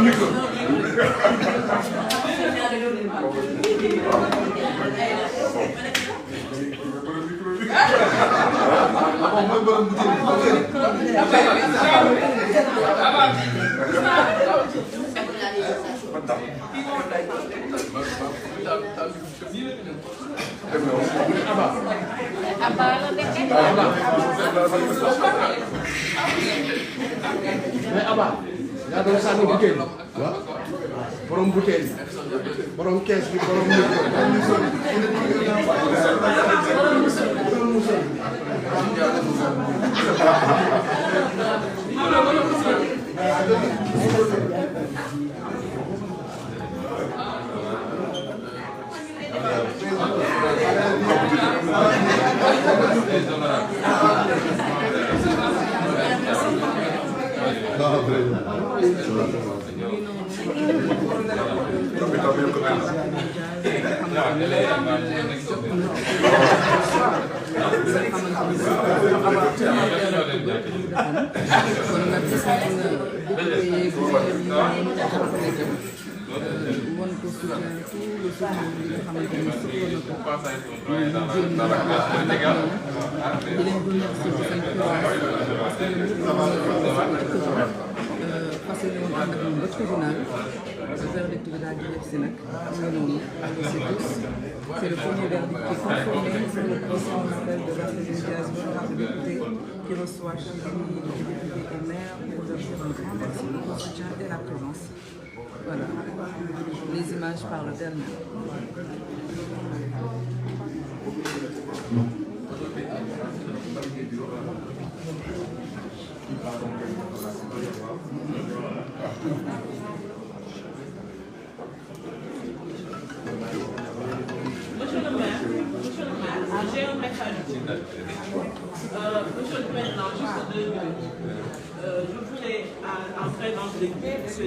Mais Abba, yaa doon sànni butéel waaw borom butéel borom kees bi borom C'est le premier verdict qui est conformé sur le procès en appel de Barthélémy Diaz, honorable député, qui reçoit chez lui les députés et maires pour leur dire un grand merci pour le soutien et la présence. Voilà, les images parlent d'elles-mêmes. J'ai un message. Monsieur le Président, juste 2 minutes. Je voulais, en présence de l'équipe, que je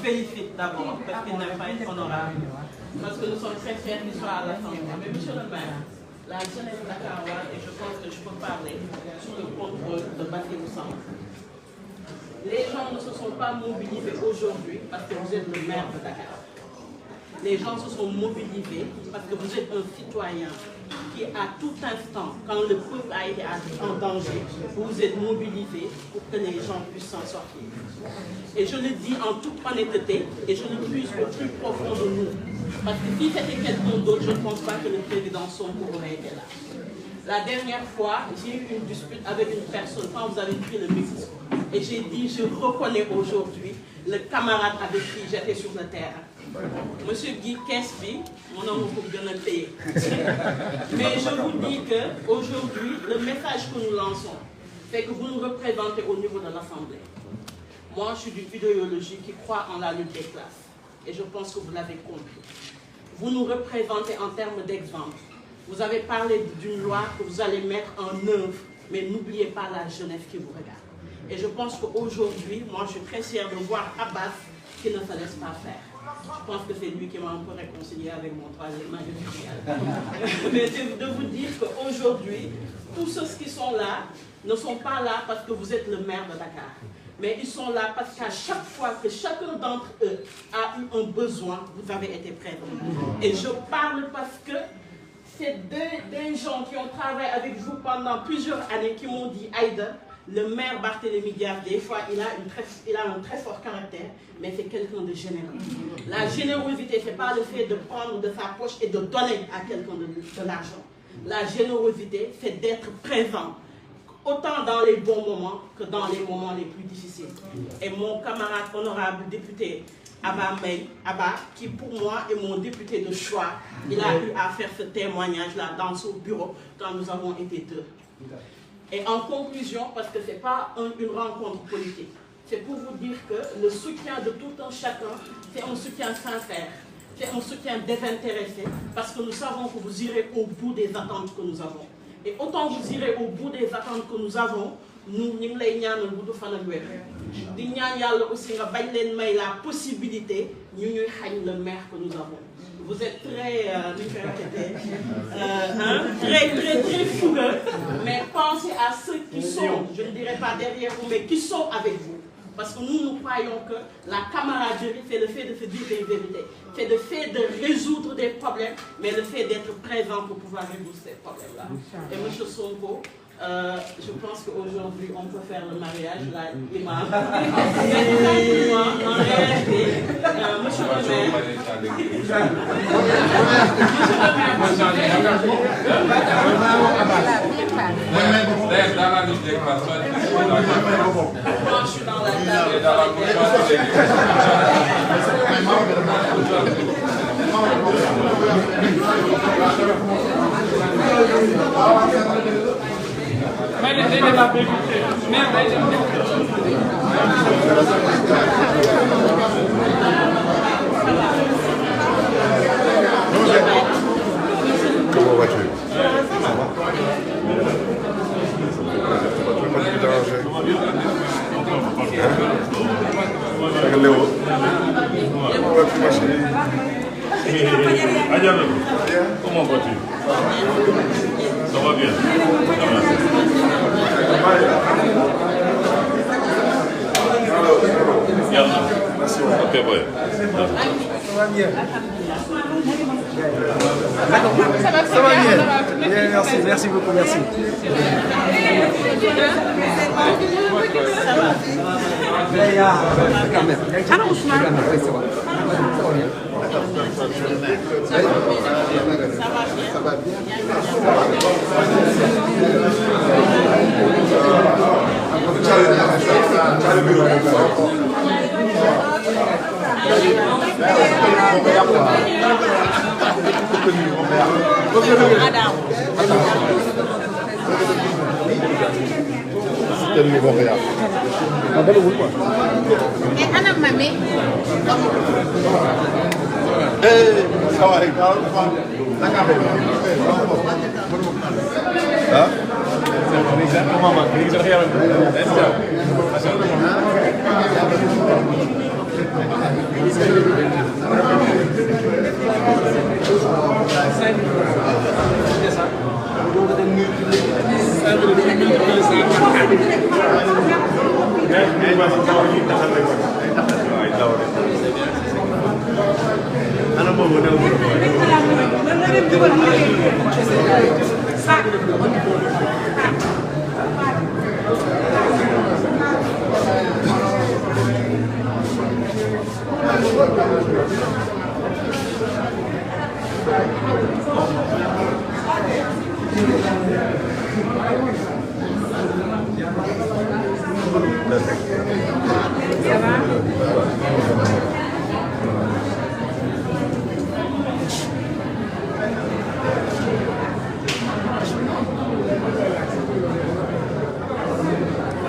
félicite d'abord, parce qu'il n'a pas été honorable, parce que nous sommes très fiers qu'il soit à l'Assemblée. Mais monsieur le maire, la jeunesse dakaroise, et je pense que je peux parler sous le contrôle de Barthélémy Diaz. Les gens ne se sont pas mobilisés aujourd'hui parce que vous êtes le maire de Dakar. Les gens se sont mobilisés parce que vous êtes un citoyen qui, à tout instant, quand le peuple a été en danger, vous êtes mobilisé pour que les gens puissent s'en sortir. Et je le dis en toute honnêteté, et je le puise au plus profond de nous. Parce que si c'était quelqu'un d'autre, je ne pense pas que le président Sonko aurait été là. La dernière fois, j'ai eu une dispute avec une personne quand vous avez pris le micro. Et j'ai dit, je reconnais aujourd'hui le camarade avec qui j'étais sur le terrain. Monsieur Guy Kesby, mon nom pour bien le payer. Mais je vous dis qu'aujourd'hui, le message que nous lançons, c'est que vous nous représentez au niveau de l'Assemblée. Moi, je suis d'une idéologie qui croit en la lutte des classes. Et je pense que vous l'avez compris. Vous nous représentez en termes d'exemple. Vous avez parlé d'une loi que vous allez mettre en œuvre, mais n'oubliez pas la jeunesse qui vous regarde. Et je pense qu'aujourd'hui, moi, je suis très fière de voir Abbas qui ne se laisse pas faire. Je pense que c'est lui qui m'a un peu réconcilié avec mon troisième mandat. Mais de vous dire qu'aujourd'hui, tous ceux qui sont là ne sont pas là parce que vous êtes le maire de Dakar. Mais ils sont là parce qu'à chaque fois que chacun d'entre eux a eu un besoin, vous avez été présents. Et je parle parce que c'est des gens qui ont travaillé avec vous pendant plusieurs années qui m'ont dit, Aïda, le maire Barthélémy Diaz, des fois, il a un très fort caractère, mais c'est quelqu'un de généreux. La générosité, ce n'est pas le fait de prendre de sa poche et de donner à quelqu'un de l'argent. La générosité, c'est d'être présent, autant dans les bons moments que dans les moments les plus difficiles. Et mon camarade honorable député, Abba, qui pour moi est mon député de choix, il a eu à faire ce témoignage-là dans son bureau quand nous avons été deux. Et en conclusion, parce que ce n'est pas une rencontre politique, c'est pour vous dire que le soutien de tout un chacun, c'est un soutien sincère, c'est un soutien désintéressé, parce que nous savons que vous irez au bout des attentes que nous avons. Et autant vous irez au bout des attentes que nous avons, nous avons aussi la possibilité de le maire que nous avons. Vous êtes très fougueux, mais pensez à ceux qui sont, je ne dirais pas derrière vous, mais qui sont avec vous. Parce que nous croyons que la camaraderie, c'est le fait de se dire des vérités, c'est le fait de résoudre des problèmes, mais le fait d'être présent pour pouvoir résoudre ces problèmes-là. Et M. Sonko, je pense qu'aujourd'hui, on peut faire le mariage, là, imam. Mais en réalité, monsieur le je suis dans la Comment vas-tu? Ça va? Pas te déranger. Hein? Léo. Comment vas-tu, ma chérie? Adjana, comment vas-tu? Ça va bien? Merci. Ok, ouais. Ça va bien. Ça va bien. Merci, merci beaucoup, merci.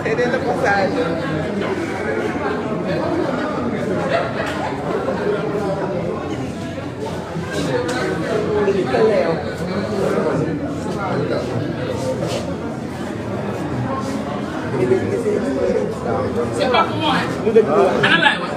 C'est le passage. C'est pas pour moi, hein? Anna là, man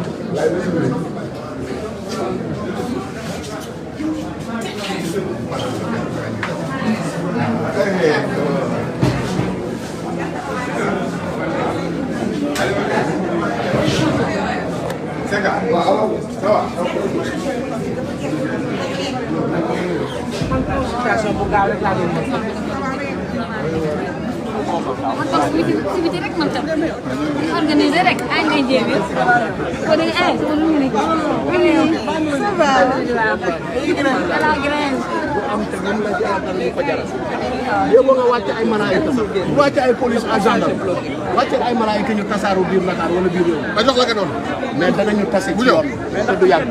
activité rek man tam organiser rek ay ngay jéem ko dégg ay sama lu nekk ça va la graine yow nga wàcc ay malaayika wàcc ay police ak gendarme wàcc ay malaayika ñu tasaaru biir Dakar wala biir yow ba jox la nga noonu. mais danañu tase ci yoon te du yàgg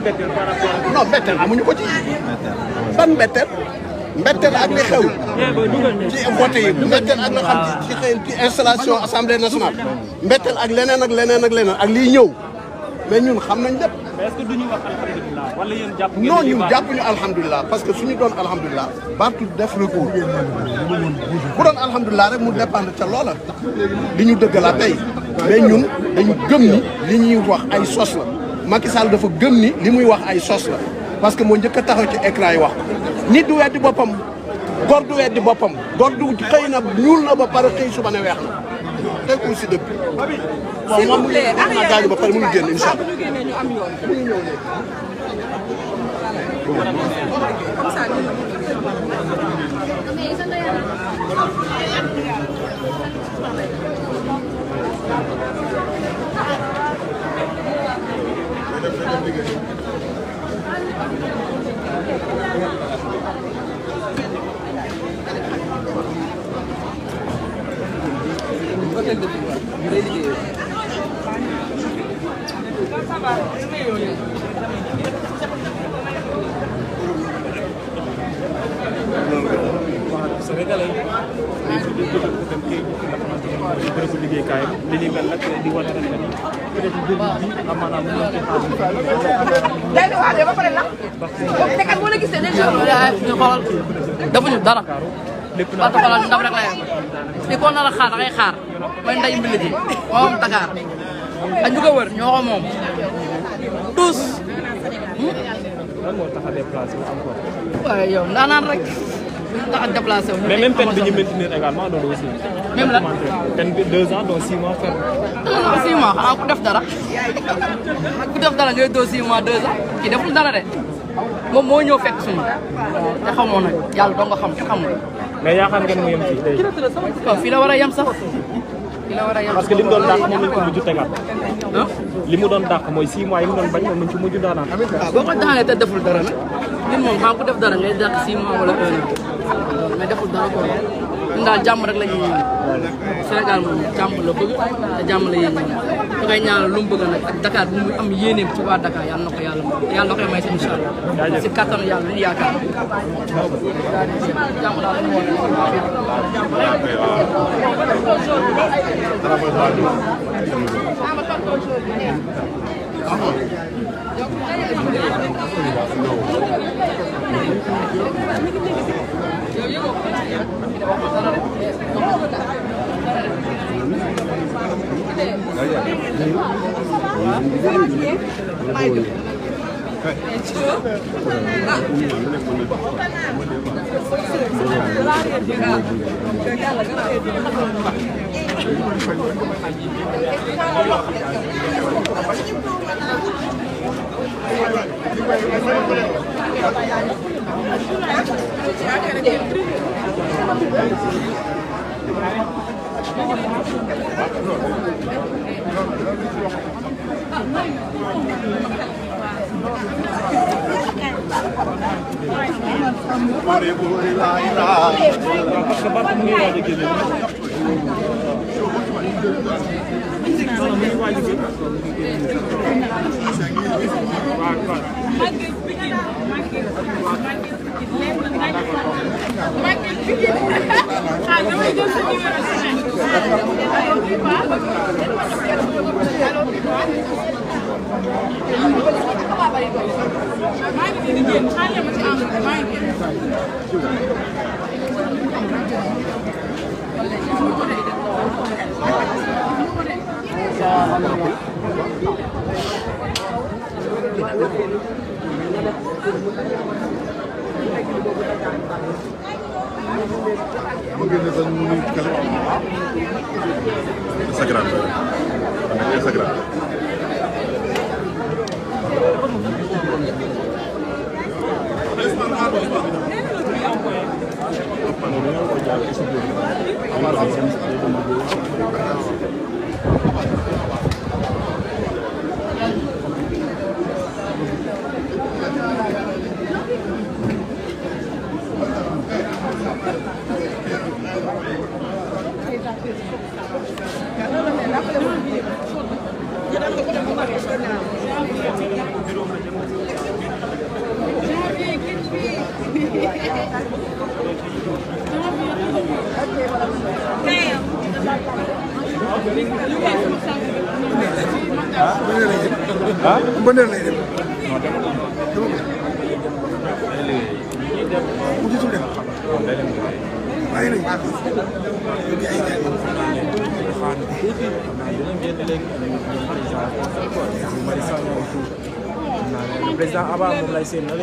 non mbetteel amuñu ko ci ban mbetteel mbetteel ak li xew ci vote yi mbetteel ak la xam ci xëy ci installation assemblée nationale mbetteel ak leneen ak leneen ak leneen ak liy ñëw mais ñun xam nañ lépp. mais est-ce que duñu wax alhamdulilah wala yéen jàpp ngeen non ñun jàppuñu alhamdulilah parce que suñu doon alhamdulilah Barth def recours bu doon alhamdulilah rek mu dépendre ca loola li ñu dëgg la tey mais ñun dañu gëm ni li ñuy wax ay sos la Macky Sall dafa gëm ni li muy wax ay sos la parce que moo njëkk a taxaw ci écran yi wax nit du weddi boppam góor du weddi boppam góor du xëy na ñuul na ba pare xëy suba ne weex na teg ko si dëkk. s'il vous plaît moom naa gaañu ba pare mënu génn incha allah. bu ñu génnee ñu am yoon. comme ça Sénégalais yi bërëbu liggéeykaayam li ni mel nag di wane rek ni peut-être jël bi amaanaam ñu ngi day di waatee ba pare la te kat boo la gisee dañ ñu xoolal defuñu dara parce que xoolal ndam rek la yem fi ko nar a xaar da ngay xaar mooy nday mbi liggéey moom Dakar ak ñu ko wër ñoo ko moom tous lan moo tax a déplacé wu encore. waaye yow ndaanaan rek tax a déplacé wu. mais même peine bi ñu maintenir également loolu aussi. même lan peine bi 2 ans dont 6 mois ferme. 6 mois xanaa ku def dara ku def dara ngay doo 6 mois 2 ans kii deful dara de moom moo ñëw fekk suñu te xamoo nag yàlla doo nga xam te xamul. mais yaakaar ngeen mu yem fii tey. waaw fii la war a yem sax fii la war a yem. parce que li mu doon dàq moom lañ ko mujj tegaat. li mu doon dàq mooy 6 mois yi mu doon bañ moom lañ ci mujj daanaan. waaw boo ko daanee te deful dara nag nit moom xam ku def dara ngay dàq 6 mois wala 1 an mais deful dara ko ñun daal jàmm rek la ñuy ñaan Sénégal moom jàmm la bëgg te jàmm la yéen ñaan da ngay ñaanal lu mu bëgg nag ak Dakar bu mu am yéeneem ci waa Dakar yàlla na ko yàlla may yàlla na koy may si incha allah si kattanu yàlla lu ñu yaakaar jàmm daal la ñu Instagram. Instagram. Bener lay dem. Mu gisul dem. Bàyyi nañ président Aba moom lay seen na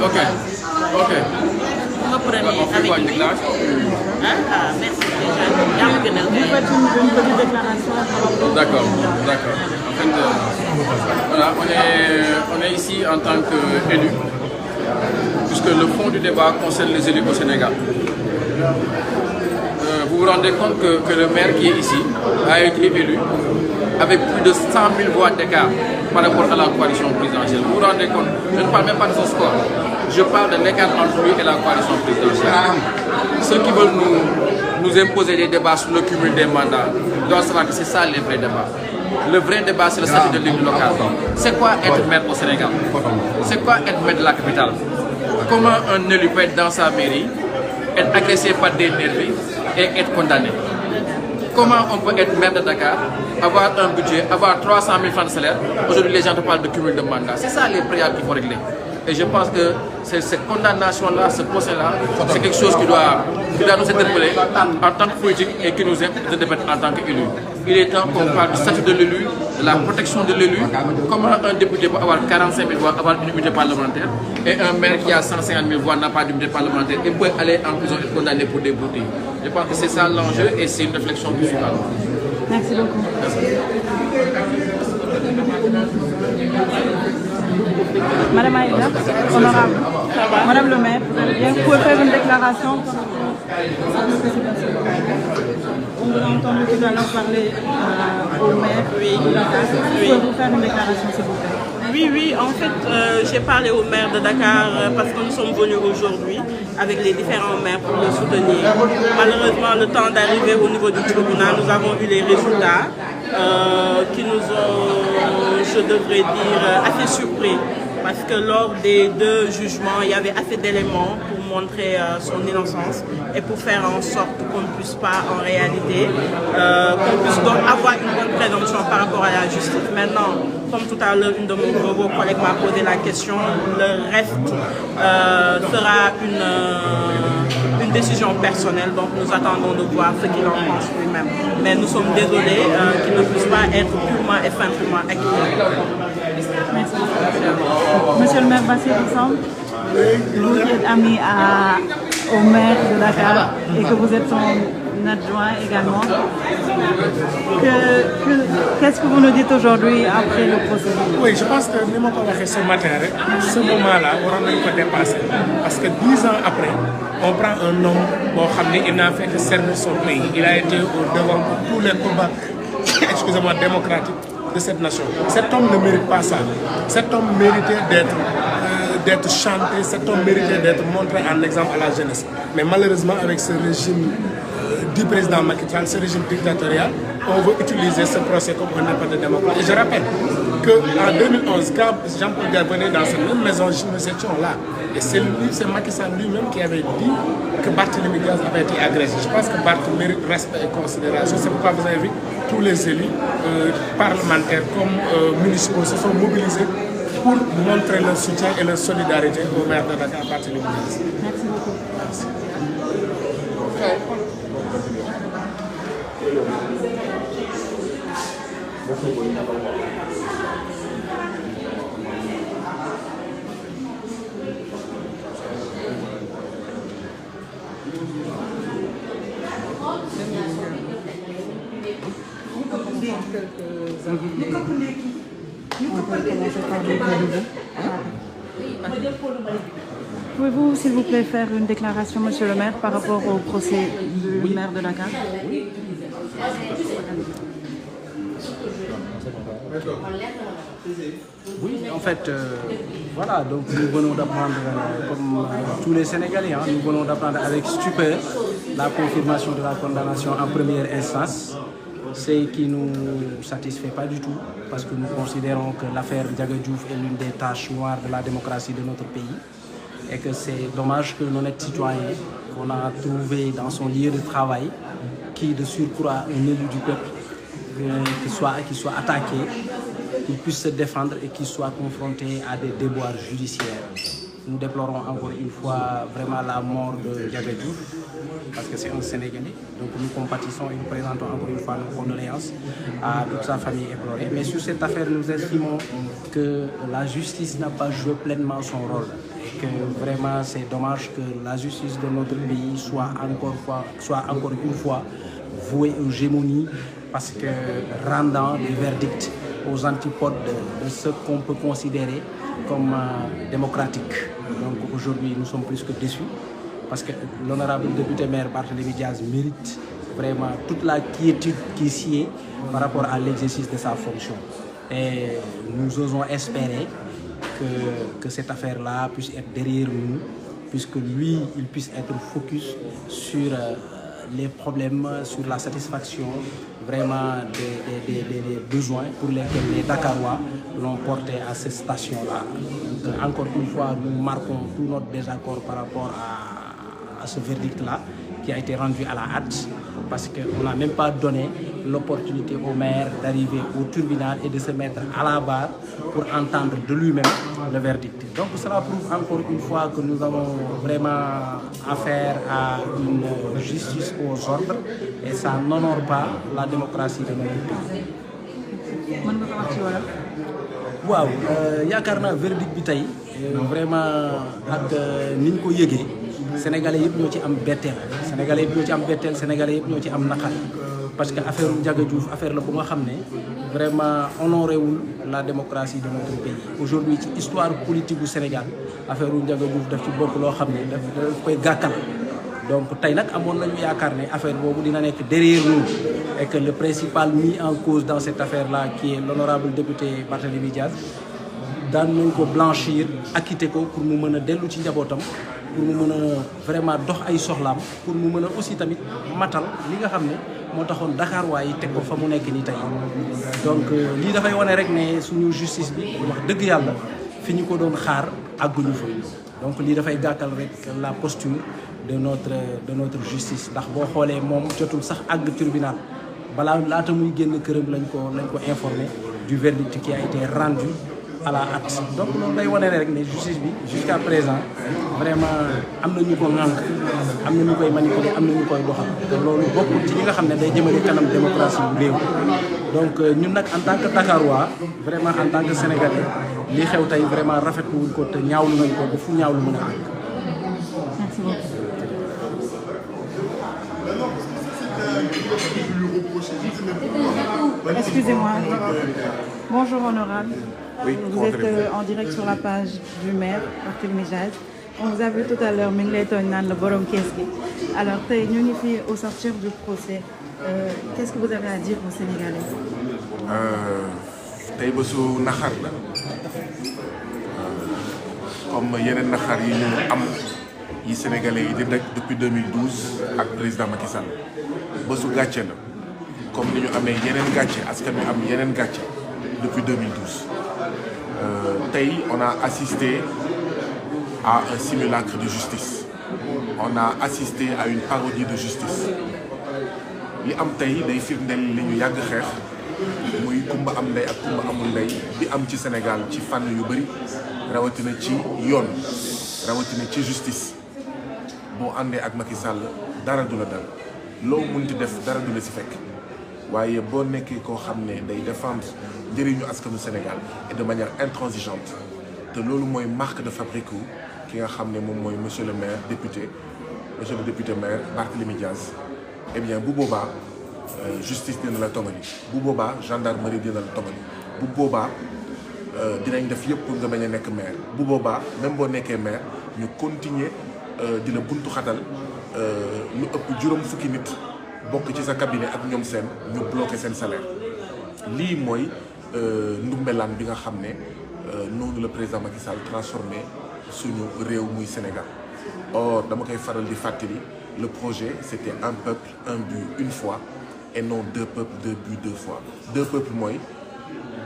Ok. Ok. Vous prenez avec lui. Merci. Vous faites une petite déclaration. D'accord, d'accord. En fait, voilà, on est ici en tant qu'élus, puisque le fond du débat concerne les élus au Sénégal. Vous vous rendez compte que le maire qui est ici a été élu avec plus de 100 000 voix d'écart par rapport à la coalition présidentielle. Vous vous rendez compte? Je ne parle même pas de son score. Je parle de l'écart entre lui et la coalition présidentielle. Ceux qui veulent nous imposer des débats sur le cumul des mandats doivent savoir que c'est ça les vrais débats. Le vrai débat, c'est le statut de l'élu local. C'est quoi être maire au Sénégal? C'est quoi être maire de la capitale? Comment un élu peut être dans sa mairie, être agressé par des nervis et être condamné? Comment on peut être maire de Dakar, avoir un budget, avoir 300 000 francs de salaire? Aujourd'hui, les gens te parlent de cumul de mandats. C'est ça les préalables qu'il faut régler. Et je pense que cette condamnation-là, ce procès-là, c'est quelque chose qui doit nous interpeller en tant que politique et qui nous interpelle en tant qu'élu. Il est temps qu'on parle du statut de l'élu, de la protection de l'élu, comment un député peut avoir 45 000 voix, avoir une immunité parlementaire, et un maire qui a 150 000 voix n'a pas d'immunité parlementaire et peut aller en prison et être condamné pour des broutilles. Je pense que c'est ça l'enjeu et c'est une réflexion qui se passe. Merci beaucoup. Madame Aïda, honorable. Madame le maire, vous pouvez faire une déclaration. On vous a entendu tout à l'heure parler au maire. Oui. Pouvez-vous faire une déclaration, s'il vous plaît? Oui, en fait, j'ai parlé au maire de Dakar parce que nous sommes venus aujourd'hui avec les différents maires pour le soutenir. Malheureusement, le temps d'arriver au niveau du tribunal, nous avons eu les résultats qui nous ont, je devrais dire, assez surpris. Parce que lors des 2 jugements, il y avait assez d'éléments pour montrer son innocence et pour faire en sorte qu'on ne puisse pas, en réalité, qu'on puisse donc avoir une bonne présomption par rapport à la justice. Maintenant, comme tout à l'heure, une de vos collègues m'a posé la question, le reste sera une décision personnelle, donc nous attendons de voir ce qu'il en pense lui-même. Mais nous sommes désolés qu'il ne puisse pas être purement et simplement acquitté. Merci. Monsieur le maire Bassirou Samb, vous êtes ami au maire de Dakar et que vous êtes son adjoint également. Qu'est-ce que vous nous dites aujourd'hui après le procès? Oui, je pense que nous avons fait ce matin, ce moment-là, on a pas dépassé. Parce que 10 ans après, on prend un homme, il n'a fait que servir son pays. Il a été au devant de tous les combats excusez-moi, démocratiques de cette nation. Cet homme ne mérite pas ça. Cet homme méritait d'être chanté, cet homme méritait d'être montré en exemple à la jeunesse. Mais malheureusement, avec ce régime du président Macky Sall, ce régime dictatorial, on veut utiliser ce procès comme un appel de démocratie. Et je rappelle qu'en 2011, quand Jean-Paul Dias venait dans cette même maison, nous étions là. Et c'est Macky Sall lui-même qui avait dit que Barthélémy Diaz avait été agressé. Je pense que Barth mérite respect et considération. C'est pourquoi vous avez vu tous les élus parlementaires comme municipaux se sont mobilisés pour montrer leur soutien et leur solidarité au maire de Dakar, Barthélémy Diaz. Merci beaucoup. Merci. Pouvez-vous, s'il vous plaît, faire une déclaration, monsieur le maire, par rapport au procès du maire de Dakar? Oui, en fait, voilà, donc nous venons d'apprendre, comme tous les Sénégalais, nous venons d'apprendre avec stupeur la confirmation de la condamnation en première instance, ce qui ne nous satisfait pas du tout, parce que nous considérons que l'affaire Ndiaga Diouf est l'une des taches noires de la démocratie de notre pays, et que c'est dommage que l'honnête citoyen qu'on a trouvé dans son lieu de travail, qui de surcroît un élu du peuple, qui soit attaqué, qu'il puisse se défendre et qu'il soit confronté à des déboires judiciaires. Nous déplorons encore une fois vraiment la mort de Ndiaga Diouf, parce que c'est un Sénégalais. Donc nous compatissons et nous présentons encore une fois nos condoléances à toute sa famille éplorée. Mais sur cette affaire, nous estimons que la justice n'a pas joué pleinement son rôle. Et que vraiment c'est dommage que la justice de notre pays soit encore une fois vouée aux gémonies, parce que rendant des verdicts aux antipodes de ce qu'on peut considérer comme démocratique. Donc aujourd'hui, nous sommes plus que déçus, parce que l'honorable député maire Barthélémy Diaz mérite vraiment toute la quiétude qui s'y est par rapport à l'exercice de sa fonction. Et nous osons espérer que cette affaire-là puisse être derrière nous, puisque lui, il puisse être focus sur les problèmes, sur la satisfaction vraiment des besoins pour lesquels les Dakarois l'ont porté à cette station-là. Encore une fois, nous marquons tout notre désaccord par rapport à ce verdict-là qui a été rendu à la hâte, parce qu'on n'a même pas donné l'opportunité au maire d'arriver au tribunal et de se mettre à la barre pour entendre de lui-même le verdict. Donc cela prouve encore une fois que nous avons vraiment affaire à une justice aux ordres, et ça n'honore pas la démocratie de notre pays. waaw yaakaar naa verdict bi tey vraiment ak ni ñu ko yëgee sénégalais yëpp ñoo ci am betteel sénégalais yëpp ñoo ci am naqar, parce que affaire Ndiaga Diouf affaire la bu nga xam ne vraiment honoré wul la démocratie de notre pays. Aujourd'hui ci histoire politique du Sénégal affaire Ndiaga Diouf daf ci bokk loo xam ne daf koy gàkkal. Donc tey nag amoon nañu yaakaar ne affaire boobu dina nekk derrière nous, et que le principal mis en cause dans cette affaire-là, qui est l'honorable député Barthélémy Diaz, daan nañ ko blanchir, acquitter ko pour mu mën a dellu ci njabootam, pour mu mën a vraiment dox ay soxlaam, pour mu mën a aussi tamit matal li nga xam ne moo taxoon Dakar waaye teg ko fa mu nekk nii tey. Donc lii dafay wane rek ne suñu justice bi wax dëgg yàlla fi ñu ko doon xaar àgguñu fa. Donc lii dafay gàkkal rek la posture de notre justice, ndax boo xoolee moom jotul sax àgg tribunal, balaa laata muy génn këram lañ ko informé du verdict qui a été rendu à la hâte. Donc loolu day wane rek ne justice bi jusqu'à présent vraiment am na ñu ko ŋànk, am na ñu koy manipuler, am na ñu koy doxal, te loolu bokkul ci ñi nga xam ne day jëmale kanam démocratie bu réew. Donc ñun nag en tant que Dakarois, vraiment en tant que Sénégalais, li xew tey vraiment rafetlu wuñ ko te ñaawlu nañ ko ba fu ñaawlu mën a àgg. Merci beaucoup. Excusez-moi. Bonjour honorable. Oui, vous êtes en direct sur la page du maire Barthélémy Diaz. On vous a vu tout à l'heure, mi ngi lay tooñ naan la borom kees gi. Alors tey ñu ngi fi au sortir du procès. Qu'est-ce que vous avez à dire aux Sénégalais? tey bésu naxar la comme yeneen naxar yi ñu am yi Sénégalais yi di daj depuis 2012 ak président Macky Sall. bésu gàcce la comme ni ñu amee yeneen gàcce askan wi am yeneen gàcce depuis 2012. Tey on a assisté à un simulacre de justice. On a assisté à une parodie de justice. li am tey day firndeel li ñu yàgg xeex muy kumba am ndey ak kumba amul ndey bi am ci Sénégal ci fànn yu bëri, rawatina ci yoon, rawatina ci justice. boo àndee ak Macky Sall dara du la dal, loo munti def dara du la si fekk, waaye boo nekkee koo xam ne day défendre njëriñu askanu Sénégal et de manière intransigeante, te loolu mooy marque de fabrique ki nga xam ne moom mooy monsieur le député maire Barthélémy Diaz. Eh bien bu boobaa justice dina la tongali, bu boobaa gendarmerie dina la tongali, bu boobaa dinañ def yëpp pour nga bañ a nekk maire, bu boobaa même boo nekkee maire ñu continuer di la buntu xatal lu ëpp juróom fukki nit bokk ci sa cabinet ak ñoom seen ñu bloqué seen salaire. lii mooy ndumbelaan bi nga xam ne noonu le président Macky Sall transformé suñu réew muy Sénégal. Or dama koy faral di fàttali, le projet c'était un peuple, un but, une foi, et non deux peuples, deux buts, deux fois. Deux peuples mooy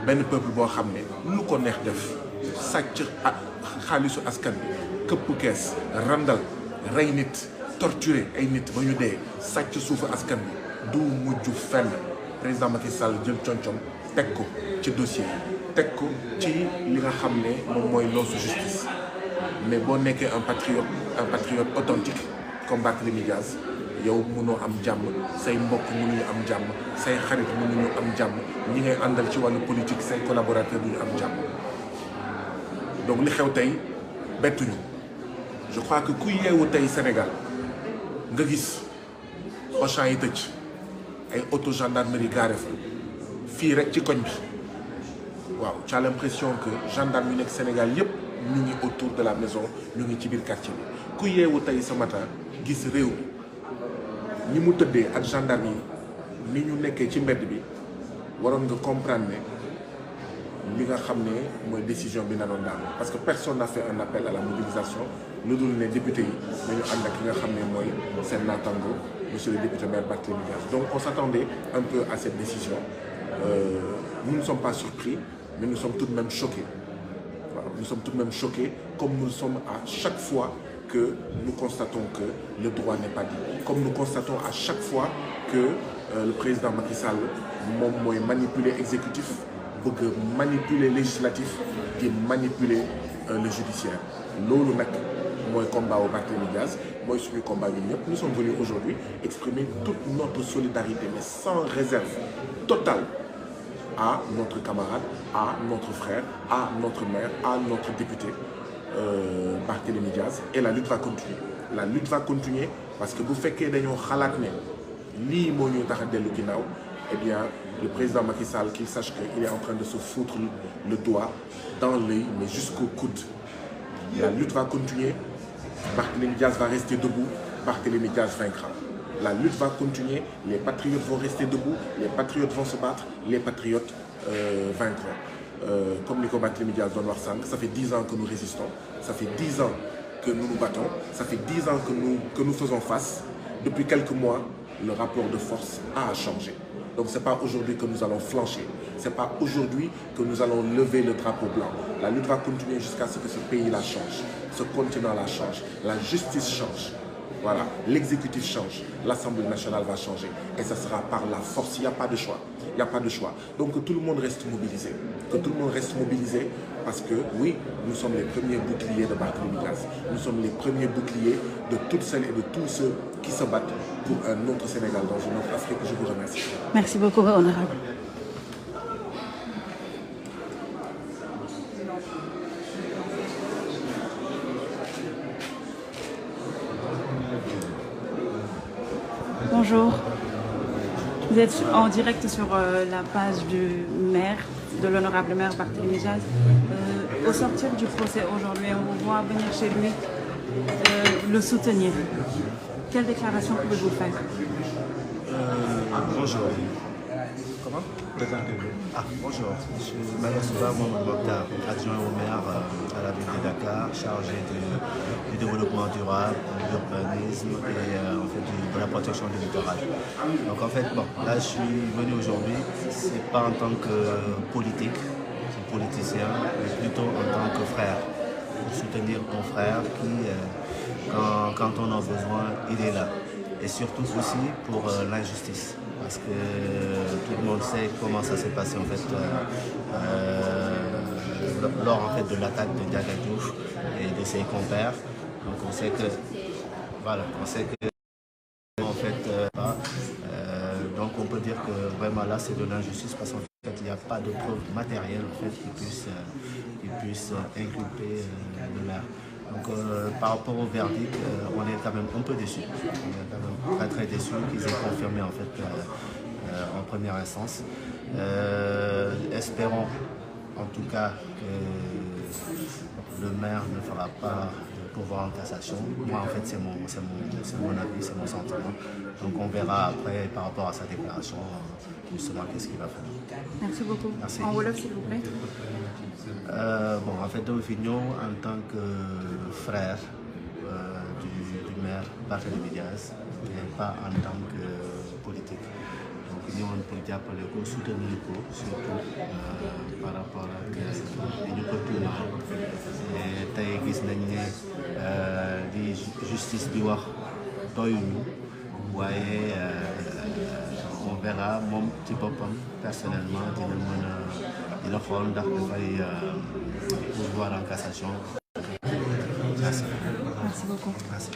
benn peuple boo xam ne lu ko neex def, sàcc xaalisu askan bi, këpp kees, randal, rey nit, torturer ay nit ba ñu dee, sàcc suufu askan bi, du mujj fenn. Président Macky Sall jël concom teg ko ci dossier, teg ko ci li nga xam ne moom mooy loosu justice. mais boo nekkee un patriote authentique comme Barthélémy Dias yow mënoo am jàmm say mbokk mënuñu am jàmm say xarit mënuñu am jàmm ñi ngay àndal ci wàllu politique say collaborateurs duñu am jàmm donc li xew tey bettuñu je crois que ku yeewu tey Sénégal nga gis Auchan yi tëj ay auto gendarmerie garé fa fii rek ci koñ bi waaw tu as l'impression que gendarme yu nekk Sénégal yépp ñu ngi autour de la maison ñu ngi ci biir quartier bi ku yeewu tey ce matin gis réew mi ni mu tëddee ak gendarme yi ni ñu nekkee ci mbedd bi waroon nga comprendre ne li nga xam ne mooy décision bi na doon daanu parce que personne n'a fait un appel à la mobilisation lu dul ne député yi nañu ànd ak ki nga xam ne mooy seen naataango monsieur le député maire Barthélémy Dias. Donc on s'attendait un peu à cette décision. Nous ne sommes pas surpris, mais nous sommes tout de même choqués. Voilà, nous sommes tout de même choqués, comme nous le sommes à chaque fois que nous constatons que le droit n'est pas dit. Comme nous constatons à chaque fois que le président Macky Sall mooy manipuler exécutif, bëgg manipuler législatif, di manipuler le judiciaire. Loolu nag mooy combat au Barthélémy Dias, mooy suñu combat ñun ñëpp. Nous sommes venus aujourd'hui exprimer toute notre solidarité, mais sans réserve totale, à notre camarade, à notre frère, à notre maire, à notre député Barthélémy Dias. Et la lutte va continuer. La lutte va continuer parce que bu fekkee dañoo xalaat ne lii moo ñuy tax a dellu ginnaaw, eh bien le président Macky Sall qu'il sache qu'il est en train de se foutre le doigt dans l'œil, mais jusqu'au coude. La lutte va continuer. Barthélémy Dias va rester debout. Barthélémy Dias vaincra. La lutte va continuer. Les patriotes vont rester debout. Les patriotes vont se battre. Les patriotes vaincront. Comme Nico Barthélémy Dias doon wax sànq, ça fait 10 ans que nous résistons. Ça fait 10 ans que nous nous battons. Ça fait 10 ans que nous faisons face. Depuis quelques mois, le rapport de force a changé. Donc c'est pas aujourd'hui que nous allons flancher. C'est pas aujourd'hui que nous allons lever le drapeau blanc. La lutte va continuer jusqu'à ce que ce pays-là change. Ce continent-là change. La justice change. Voilà. L'exécutif change. L'Assemblée nationale va changer. Et ça sera par la force. Il n'y a pas de choix. Il n'y a pas de choix. Donc que tout le monde reste mobilisé. Que tout le monde reste mobilisé parce que, oui, nous sommes les premiers boucliers de Barthélémy Dias. Nous sommes les premiers boucliers de toutes celles et de tous ceux qui se battent pour un autre Sénégal dans une autre Afrique. Je vous remercie. Merci beaucoup, honorable. Bonjour. Vous êtes en direct sur la page du maire, de l'honorable maire Barthélémy Dias. Au sortir du procès aujourd'hui, on vous voit venir chez lui le soutenir. Quelle déclaration pouvez-vous faire? Bonjour. Comment? Présentez-vous. Bonjour. Je suis Malasouba Mokhtar, adjoint au maire à la ville de Dakar, chargé du développement durable, de l'urbanisme et en fait, de la protection du littoral. Donc en fait, bon, là je suis venu aujourd'hui, c'est pas en tant que politique, politicien, mais plutôt en tant que frère. Pour soutenir ton frère qui, quand on a besoin, il est là. Et surtout aussi pour l'injustice. Parce que tout le monde sait comment ça s'est passé en fait lors en fait de l'attaque de Ndiaga Diouf et de ses compères. Donc on sait que voilà, on sait que en fait donc on peut dire que vraiment là c'est de l'injustice parce qu'en fait il n'y a pas de preuve matérielle en fait qui puisse inculper le maire. Donc par rapport au verdict, on est quand même un peu déçus. On est quand même très déçus qu'ils aient confirmé en fait en première instance. Espérons en tout cas que le maire ne fera pas de pourvoi en cassation. Moi en fait c'est mon avis, c'est mon sentiment. Donc on verra après par rapport à sa déclaration justement qu'est-ce qu'il va faire. Merci beaucoup. Merci. En wolof s'il vous plaît. Bon, en fait, dama fi ñëw en tant que frère du maire Barthélémy Dias, mais pas en tant que politique. Donc ñëwoon pour jàppale ko soutenir ko surtout par rapport ak li ñu ko tuumal. Tey gis nañ ne di justice bi wax doyuñu waaye on verra moom ci boppam personnellement dina xool ndax dafay pourvoir en cassation. beaucoup. Merci.